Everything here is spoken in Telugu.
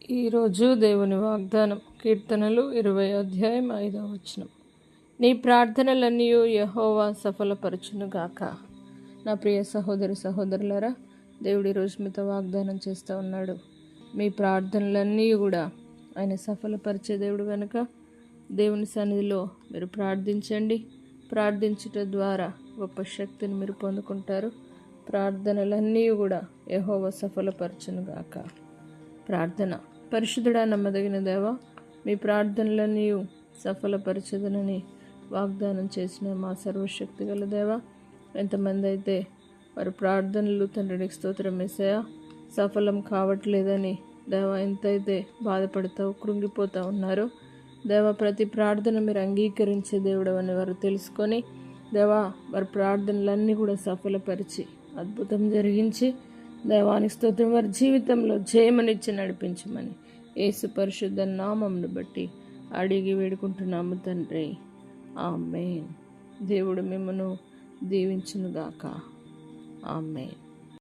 ఈరోజు దేవుని వాగ్దానం కీర్తనలు 20 అధ్యాయం 5వ వచనం. నీ ప్రార్థనలన్నీ యెహోవా సఫలపరచునుగాక. నా ప్రియ సహోదరి సహోదరులారా, దేవుడు ఈరోజు మీతో వాగ్దానం చేస్తూ ఉన్నాడు. మీ ప్రార్థనలన్నీ కూడా ఆయన సఫలపరిచే దేవుడు కనుక దేవుని సన్నిధిలో మీరు ప్రార్థించండి. ప్రార్థించుట ద్వారా గొప్ప శక్తిని మీరు పొందుకుంటారు. ప్రార్థనలన్నీ కూడా యెహోవా సఫలపరచునుగాక. ప్రార్థన. పరిశుద్ధుడా, నమ్మదగిన దేవా, మీ ప్రార్థనలన్నీ సఫలపరచదనని వాగ్దానం చేసిన మా సర్వశక్తి గల దేవా, ఎంతమంది అయితే వారి ప్రార్థనలు తండ్రికి స్తోత్రం యేసయ్యా సఫలం కావట్లేదని దేవా ఎంతైతే బాధపడతావు కృంగిపోతూ ఉన్నారో దేవా, ప్రతి ప్రార్థన మీరు అంగీకరించే దేవుడు అని వారు తెలుసుకొని దేవా వారి ప్రార్థనలన్నీ కూడా సఫలపరిచి అద్భుతం జరిగించి దేవానికి స్తోత్రం, వారి జీవితంలో జయమనిచ్చి నడిపించమని యేసు పరిశుద్ధ నామమును బట్టి అడిగి వేడుకుంటున్నాము తండ్రి. ఆమేన్. దేవుడు మిమ్మను దీవించునుగాక. ఆమేన్.